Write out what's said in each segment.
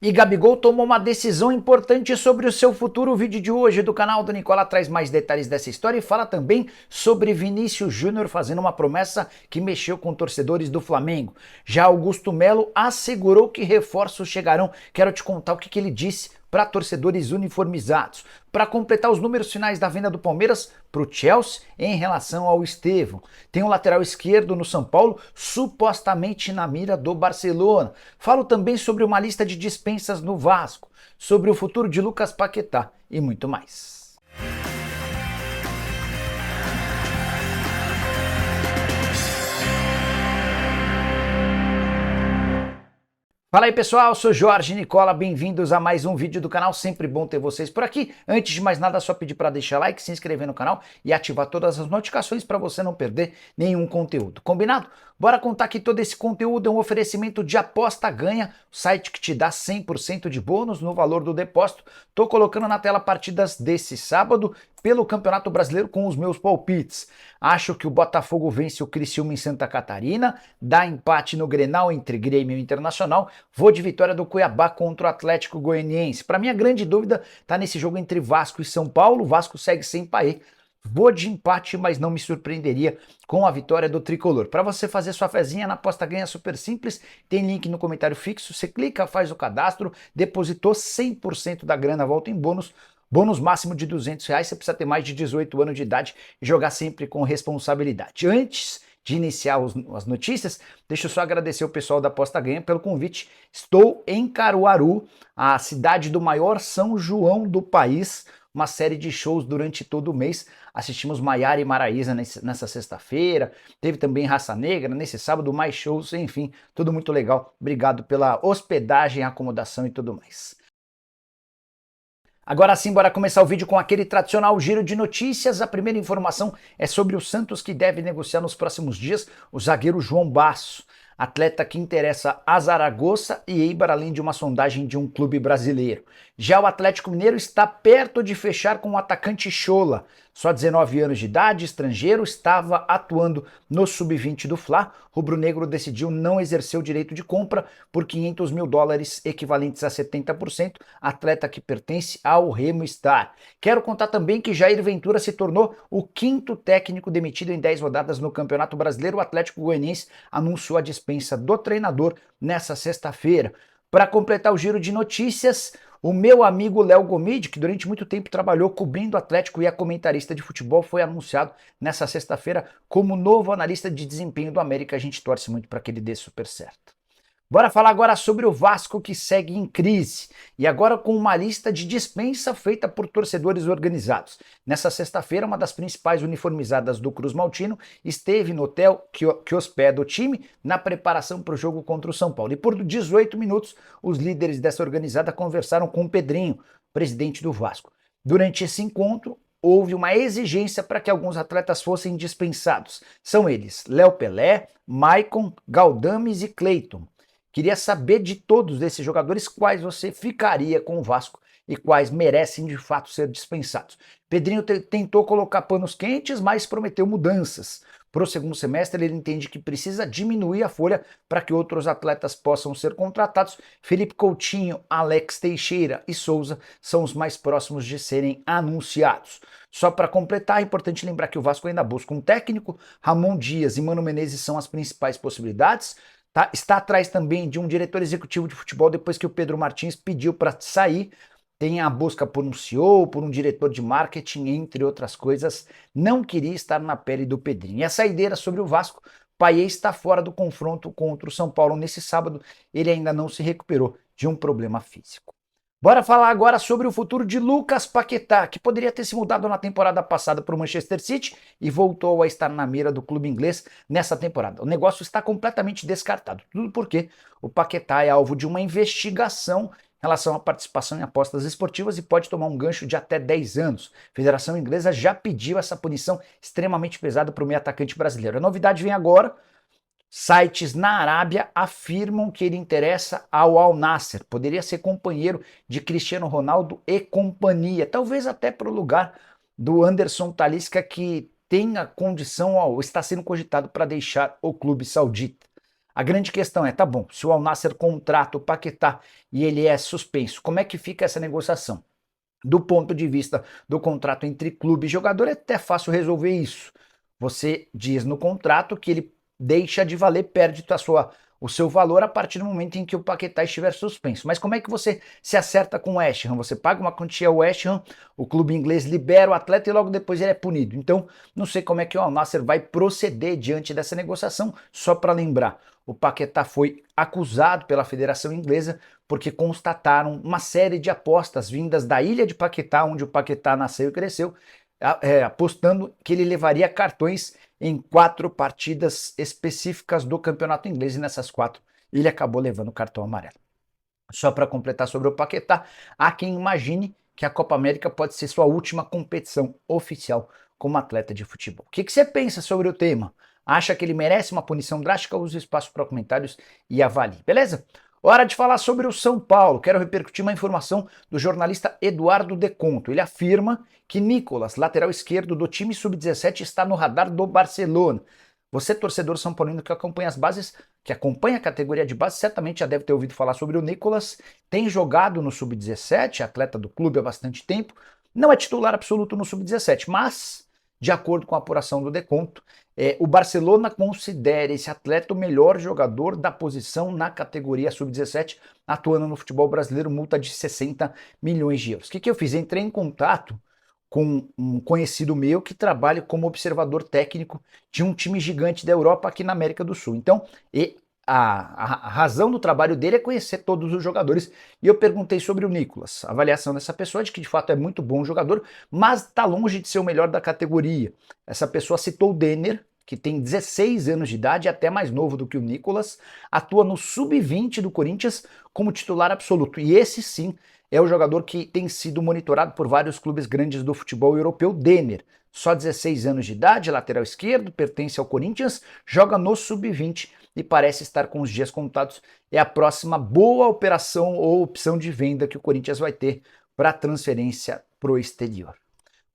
E Gabigol tomou uma decisão importante sobre o seu futuro. O vídeo de hoje do canal do Nicola traz mais detalhes dessa história e fala também sobre Vinícius Júnior fazendo uma promessa que mexeu com torcedores do Flamengo. Já Augusto Melo assegurou que reforços chegarão. Quero te contar o que ele disse para torcedores uniformizados. Para completar os números finais da venda do Palmeiras para o Chelsea em relação ao Estevão. Tem um lateral esquerdo no São Paulo, supostamente na mira do Barcelona. Falo também sobre uma lista de dispensas no Vasco, sobre o futuro de Lucas Paquetá e muito mais. Fala aí pessoal, eu sou Jorge Nicola, bem-vindos a mais um vídeo do canal, sempre bom ter vocês por aqui. Antes de mais nada, só pedir para deixar like, se inscrever no canal e ativar todas as notificações para você não perder nenhum conteúdo, combinado? Bora contar que todo esse conteúdo é um oferecimento de Aposta Ganha, o site que te dá 100% de bônus no valor do depósito. Tô colocando na tela partidas desse sábado pelo Campeonato Brasileiro com os meus palpites. Acho que o Botafogo vence o Criciúma em Santa Catarina, dá empate no Grenal entre Grêmio e Internacional, vou de vitória do Cuiabá contra o Atlético Goianiense. Para mim a grande dúvida tá nesse jogo entre Vasco e São Paulo, o Vasco segue sem Paê. Vou de empate, mas não me surpreenderia com a vitória do Tricolor. Para você fazer sua fezinha na aposta ganha super simples, tem link no comentário fixo, você clica, faz o cadastro, depositou 100% da grana, volta em bônus, bônus máximo de R$ 200, você precisa ter mais de 18 anos de idade e jogar sempre com responsabilidade. Antes de iniciar as notícias, deixa eu só agradecer o pessoal da Aposta Ganha pelo convite. Estou em Caruaru, a cidade do maior São João do país, uma série de shows durante todo o mês. Assistimos Maiara e Maraísa nessa sexta-feira, teve também Raça Negra, nesse sábado mais shows, enfim, tudo muito legal. Obrigado pela hospedagem, acomodação e tudo mais. Agora sim, bora começar o vídeo com aquele tradicional giro de notícias. A primeira informação é sobre o Santos, que deve negociar nos próximos dias o zagueiro João Basso, atleta que interessa a Zaragoza e Eibar, além de uma sondagem de um clube brasileiro. Já o Atlético Mineiro está perto de fechar com o atacante Chola. Só 19 anos de idade, estrangeiro, estava atuando no sub-20 do Fla. Rubro-negro decidiu não exercer o direito de compra por US$ 500 mil, equivalentes a 70%, atleta que pertence ao Remo Star. Quero contar também que Jair Ventura se tornou o quinto técnico demitido em 10 rodadas no Campeonato Brasileiro. O Atlético Goianiense anunciou a dispensa do treinador nessa sexta-feira. Para completar o giro de notícias, o meu amigo Léo Gomide, que durante muito tempo trabalhou cobrindo o Atlético e é comentarista de futebol, foi anunciado nessa sexta-feira como novo analista de desempenho do América. A gente torce muito para que ele dê super certo. Bora falar agora sobre o Vasco, que segue em crise, e agora com uma lista de dispensa feita por torcedores organizados. Nessa sexta-feira, uma das principais uniformizadas do Cruz Maltino esteve no hotel que hospeda o time na preparação para o jogo contra o São Paulo. E por 18 minutos, os líderes dessa organizada conversaram com o Pedrinho, presidente do Vasco. Durante esse encontro, houve uma exigência para que alguns atletas fossem dispensados. São eles Léo Pelé, Maicon, Galdames e Cleiton. Queria saber de todos esses jogadores quais você ficaria com o Vasco e quais merecem de fato ser dispensados. Pedrinho tentou colocar panos quentes, mas prometeu mudanças. Para o segundo semestre, ele entende que precisa diminuir a folha para que outros atletas possam ser contratados. Felipe Coutinho, Alex Teixeira e Souza são os mais próximos de serem anunciados. Só para completar, é importante lembrar que o Vasco ainda busca um técnico. Ramon Dias e Mano Menezes são as principais possibilidades. Tá? Está atrás também de um diretor executivo de futebol depois que o Pedro Martins pediu para sair. Tem a busca por um CEO, por um diretor de marketing, entre outras coisas. Não queria estar na pele do Pedrinho. E a saideira sobre o Vasco, Payet está fora do confronto contra o São Paulo nesse sábado. Ele ainda não se recuperou de um problema físico. Bora falar agora sobre o futuro de Lucas Paquetá, que poderia ter se mudado na temporada passada para o Manchester City e voltou a estar na mira do clube inglês nessa temporada. O negócio está completamente descartado, tudo porque o Paquetá é alvo de uma investigação em relação à participação em apostas esportivas e pode tomar um gancho de até 10 anos. A Federação Inglesa já pediu essa punição extremamente pesada para o meio atacante brasileiro. A novidade vem agora. Sites na Arábia afirmam que ele interessa ao Al Nassr, poderia ser companheiro de Cristiano Ronaldo e companhia, talvez até para o lugar do Anderson Talisca, que tem a condição, está sendo cogitado para deixar o clube saudita. A grande questão é, tá bom, se o Al Nassr contrata o Paquetá e ele é suspenso, como é que fica essa negociação? Do ponto de vista do contrato entre clube e jogador, é até fácil resolver isso. Você diz no contrato que ele deixa de valer, perde o seu valor a partir do momento em que o Paquetá estiver suspenso. Mas como é que você se acerta com o West Ham? Você paga uma quantia ao West Ham, o clube inglês libera o atleta e logo depois ele é punido. Então, não sei como é que o Al Nassr vai proceder diante dessa negociação. Só para lembrar, o Paquetá foi acusado pela Federação Inglesa porque constataram uma série de apostas vindas da ilha de Paquetá, onde o Paquetá nasceu e cresceu, apostando que ele levaria cartões em 4 partidas específicas do campeonato inglês, e nessas 4 ele acabou levando o cartão amarelo. Só para completar sobre o Paquetá, há quem imagine que a Copa América pode ser sua última competição oficial como atleta de futebol. O que você pensa sobre o tema? Acha que ele merece uma punição drástica? Use o espaço para comentários e avalie, beleza? Hora de falar sobre o São Paulo. Quero repercutir uma informação do jornalista Eduardo Deconto. Ele afirma que Nicolas, lateral esquerdo do time sub-17, está no radar do Barcelona. Você, torcedor são paulino que acompanha as bases, que acompanha a categoria de base, certamente já deve ter ouvido falar sobre o Nicolas. Tem jogado no sub-17, atleta do clube há bastante tempo. Não é titular absoluto no sub-17, mas, de acordo com a apuração do Deconto, o Barcelona considera esse atleta o melhor jogador da posição na categoria sub-17, atuando no futebol brasileiro, multa de 60 milhões de euros. O que eu fiz? Entrei em contato com um conhecido meu que trabalha como observador técnico de um time gigante da Europa aqui na América do Sul. Então, a razão do trabalho dele é conhecer todos os jogadores. E eu perguntei sobre o Nicolas. A avaliação dessa pessoa é de que de fato é muito bom jogador, mas está longe de ser o melhor da categoria. Essa pessoa citou o Denner, que tem 16 anos de idade, até mais novo do que o Nicolas, atua no sub-20 do Corinthians como titular absoluto. E esse sim é o jogador que tem sido monitorado por vários clubes grandes do futebol europeu. Denner, só 16 anos de idade, lateral esquerdo, pertence ao Corinthians, joga no sub-20 e parece estar com os dias contados. É a próxima boa operação ou opção de venda que o Corinthians vai ter para transferência para o exterior.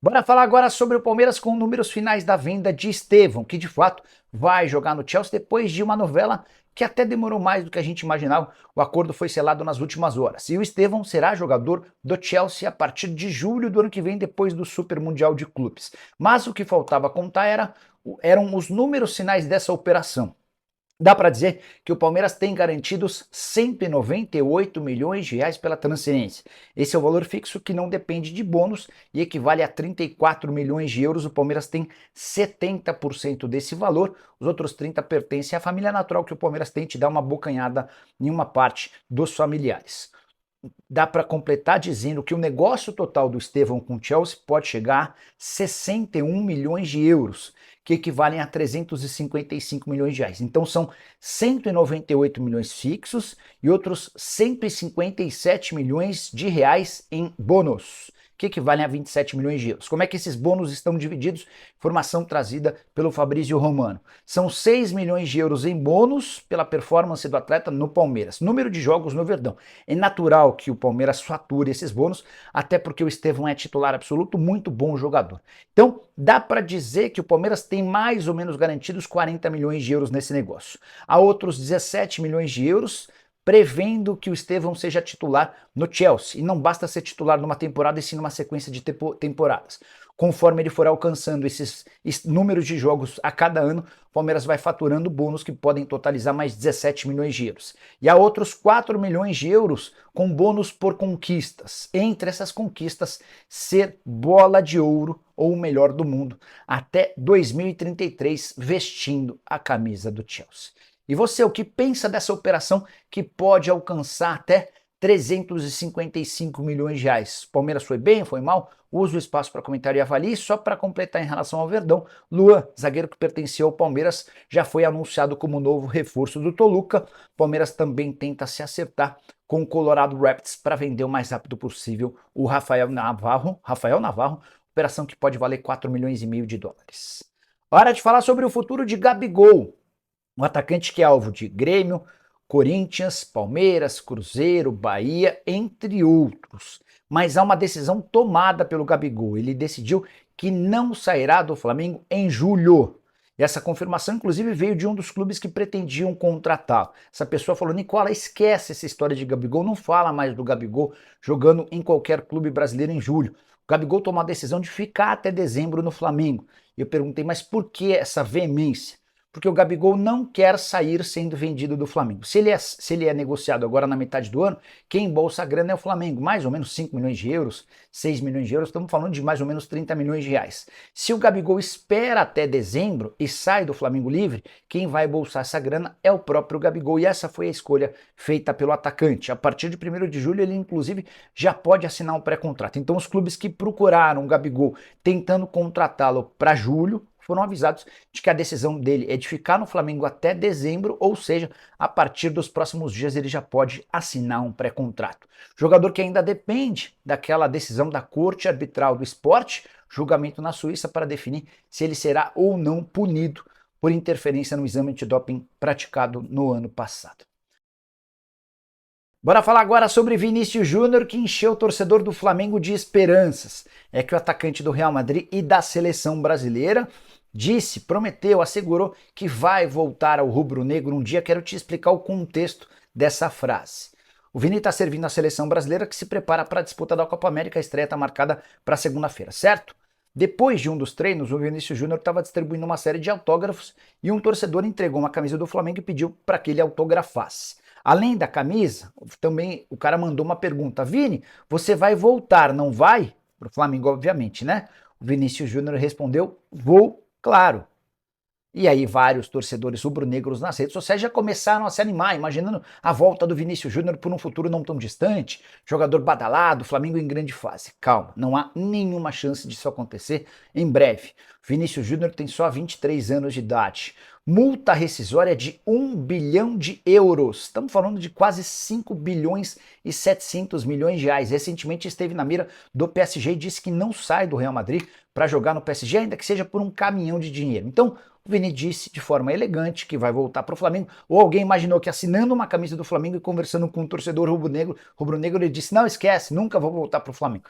Bora falar agora sobre o Palmeiras com números finais da venda de Estevão, que de fato vai jogar no Chelsea depois de uma novela que até demorou mais do que a gente imaginava. O acordo foi selado nas últimas horas. E o Estevão será jogador do Chelsea a partir de julho do ano que vem, depois do Super Mundial de Clubes. Mas o que faltava contar eram os números finais dessa operação. Dá para dizer que o Palmeiras tem garantidos 198 milhões de reais pela transferência. Esse é o valor fixo que não depende de bônus e equivale a 34 milhões de euros. O Palmeiras tem 70% desse valor, os outros 30% pertencem à família natural que o Palmeiras tem de dar uma bocanhada em uma parte dos familiares. Dá para completar dizendo que o negócio total do Estevão com o Chelsea pode chegar a 61 milhões de euros, que equivalem a 355 milhões de reais. Então são 198 milhões fixos e outros 157 milhões de reais em bônus, que equivalem a 27 milhões de euros. Como é que esses bônus estão divididos? Informação trazida pelo Fabrício Romano. São 6 milhões de euros em bônus pela performance do atleta no Palmeiras. Número de jogos no Verdão. É natural que o Palmeiras fature esses bônus, até porque o Estevão é titular absoluto, muito bom jogador. Então, dá para dizer que o Palmeiras tem mais ou menos garantidos 40 milhões de euros nesse negócio. Há outros 17 milhões de euros prevendo que o Estevão seja titular no Chelsea. E não basta ser titular numa temporada, e sim numa sequência de temporadas. Conforme ele for alcançando esses números de jogos a cada ano, o Palmeiras vai faturando bônus que podem totalizar mais 17 milhões de euros. E há outros 4 milhões de euros com bônus por conquistas. Entre essas conquistas, ser bola de ouro ou o melhor do mundo até 2033 vestindo a camisa do Chelsea. E você, o que pensa dessa operação que pode alcançar até 355 milhões de reais? O Palmeiras foi bem, foi mal? Use o espaço para comentário e avalie. Só para completar em relação ao Verdão, Luan, zagueiro que pertencia ao Palmeiras, já foi anunciado como novo reforço do Toluca. O Palmeiras também tenta se acertar com o Colorado Rapids para vender o mais rápido possível o Rafael Navarro, operação que pode valer 4 milhões e meio de dólares. Hora de falar sobre o futuro de Gabigol. Um atacante que é alvo de Grêmio, Corinthians, Palmeiras, Cruzeiro, Bahia, entre outros. Mas há uma decisão tomada pelo Gabigol. Ele decidiu que não sairá do Flamengo em julho. E essa confirmação, inclusive, veio de um dos clubes que pretendiam contratá-lo. Essa pessoa falou: Nicola, esquece essa história de Gabigol, não fala mais do Gabigol jogando em qualquer clube brasileiro em julho. O Gabigol tomou a decisão de ficar até dezembro no Flamengo. E eu perguntei: mas por que essa veemência? Porque o Gabigol não quer sair sendo vendido do Flamengo. Se ele é negociado agora na metade do ano, quem embolsa a grana é o Flamengo, mais ou menos 5 milhões de euros, 6 milhões de euros, estamos falando de mais ou menos 30 milhões de reais. Se o Gabigol espera até dezembro e sai do Flamengo livre, quem vai bolsar essa grana é o próprio Gabigol, e essa foi a escolha feita pelo atacante. A partir de 1º de julho ele inclusive já pode assinar um pré-contrato. Então os clubes que procuraram o Gabigol tentando contratá-lo para julho foram avisados de que a decisão dele é de ficar no Flamengo até dezembro, ou seja, a partir dos próximos dias ele já pode assinar um pré-contrato. Jogador que ainda depende daquela decisão da Corte Arbitral do Esporte, julgamento na Suíça, para definir se ele será ou não punido por interferência no exame antidoping praticado no ano passado. Bora falar agora sobre Vinícius Júnior, que encheu o torcedor do Flamengo de esperanças. É que o atacante do Real Madrid e da seleção brasileira disse, prometeu, assegurou que vai voltar ao rubro-negro um dia. Quero te explicar o contexto dessa frase. O Vini está servindo a seleção brasileira que se prepara para a disputa da Copa América. A estreia está marcada para segunda-feira, certo? Depois de um dos treinos, o Vinícius Júnior estava distribuindo uma série de autógrafos e um torcedor entregou uma camisa do Flamengo e pediu para que ele autografasse. Além da camisa, também o cara mandou uma pergunta: Vini, você vai voltar, não vai? Para o Flamengo, obviamente, né? O Vinícius Júnior respondeu: vou, claro. E aí vários torcedores rubro-negros nas redes sociais já começaram a se animar, imaginando a volta do Vinícius Júnior por um futuro não tão distante, jogador badalado, Flamengo em grande fase. Calma, não há nenhuma chance disso acontecer em breve. Vinícius Júnior tem só 23 anos de idade. Multa rescisória de 1 bilhão de euros. Estamos falando de quase 5 bilhões e 700 milhões de reais. Recentemente esteve na mira do PSG e disse que não sai do Real Madrid para jogar no PSG, ainda que seja por um caminhão de dinheiro. Então, o Vini disse de forma elegante que vai voltar para o Flamengo. Ou alguém imaginou que assinando uma camisa do Flamengo e conversando com um torcedor rubro-negro, ele disse: não, esquece, nunca vou voltar para o Flamengo.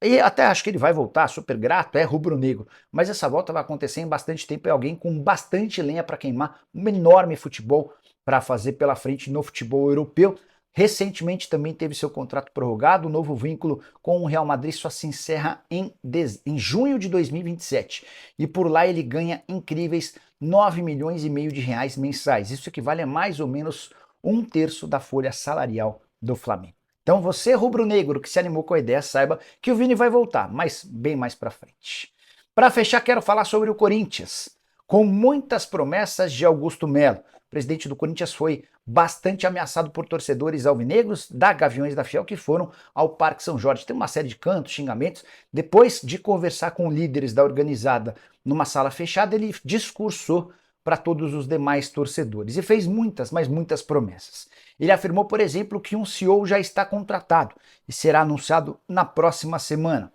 E até acho que ele vai voltar, super grato, é rubro-negro. Mas essa volta vai acontecer em bastante tempo, é alguém com bastante lenha para queimar, um enorme futebol para fazer pela frente no futebol europeu. Recentemente também teve seu contrato prorrogado, o novo vínculo com o Real Madrid só se encerra em junho de 2027. E por lá ele ganha incríveis 9 milhões e meio de reais mensais. Isso equivale a mais ou menos 1/3 da folha salarial do Flamengo. Então você, rubro-negro, que se animou com a ideia, saiba que o Vini vai voltar, mas bem mais pra frente. Para fechar, quero falar sobre o Corinthians. Com muitas promessas de Augusto Melo, o presidente do Corinthians foi bastante ameaçado por torcedores alvinegros da Gaviões da Fiel que foram ao Parque São Jorge. Tem uma série de cantos, xingamentos. Depois de conversar com líderes da organizada numa sala fechada, ele discursou para todos os demais torcedores e fez muitas, mas muitas promessas. Ele afirmou, por exemplo, que um CEO já está contratado e será anunciado na próxima semana.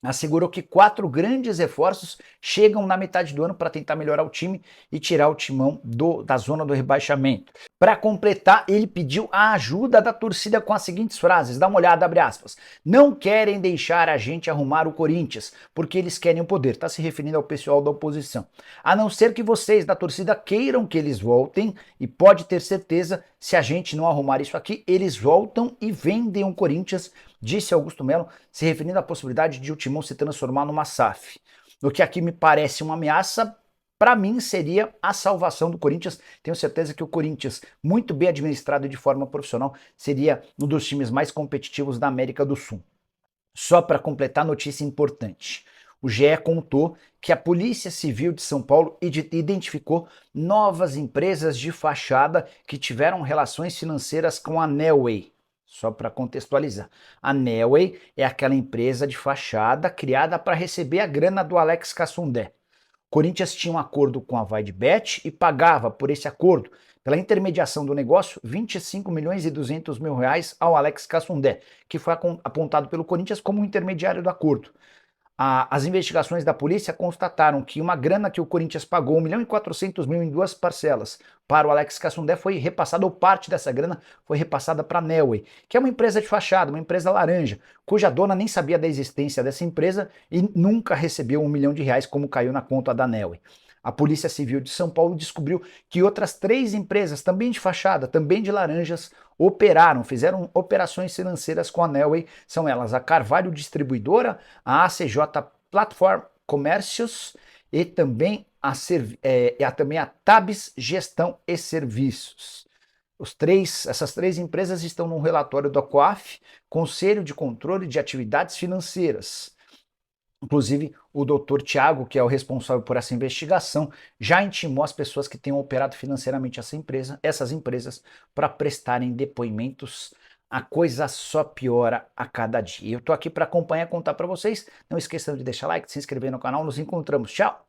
Assegurou que 4 grandes reforços chegam na metade do ano para tentar melhorar o time e tirar o Timão da zona do rebaixamento. Para completar, ele pediu a ajuda da torcida com as seguintes frases, dá uma olhada, abre aspas: não querem deixar a gente arrumar o Corinthians, porque eles querem o poder, está se referindo ao pessoal da oposição. A não ser que vocês da torcida queiram que eles voltem, e pode ter certeza, se a gente não arrumar isso aqui, eles voltam e vendem o Corinthians, disse Augusto Melo, se referindo à possibilidade de o Timão se transformar numa SAF. O que aqui me parece uma ameaça, para mim, seria a salvação do Corinthians. Tenho certeza que o Corinthians, muito bem administrado e de forma profissional, seria um dos times mais competitivos da América do Sul. Só para completar, notícia importante. O GE contou que a Polícia Civil de São Paulo identificou novas empresas de fachada que tiveram relações financeiras com a Nelway. Só para contextualizar, a Nelway é aquela empresa de fachada criada para receber a grana do Alex Cassundé. O Corinthians tinha um acordo com a VaidBet e pagava por esse acordo, pela intermediação do negócio, 25 milhões e 200 mil reais ao Alex Cassundé, que foi apontado pelo Corinthians como intermediário do acordo. As investigações da polícia constataram que uma grana que o Corinthians pagou, 1 milhão e 400 mil em 2 parcelas, para o Alex Cassundé foi repassada, ou parte dessa grana foi repassada para a Nelway, que é uma empresa de fachada, uma empresa laranja, cuja dona nem sabia da existência dessa empresa e nunca recebeu 1 milhão de reais como caiu na conta da Nelway. A Polícia Civil de São Paulo descobriu que outras 3 empresas, também de fachada, também de laranjas, fizeram operações financeiras com a Nelway. São elas a Carvalho Distribuidora, a ACJ Platform Comércios e também a Tabs Gestão e Serviços. Essas três empresas estão no relatório do COAF, Conselho de Controle de Atividades Financeiras. Inclusive, o doutor Tiago, que é o responsável por essa investigação, já intimou as pessoas que tenham operado financeiramente essas empresas para prestarem depoimentos. A coisa só piora a cada dia. Eu estou aqui para acompanhar e contar para vocês. Não esqueçam de deixar like, de se inscrever no canal. Nos encontramos. Tchau!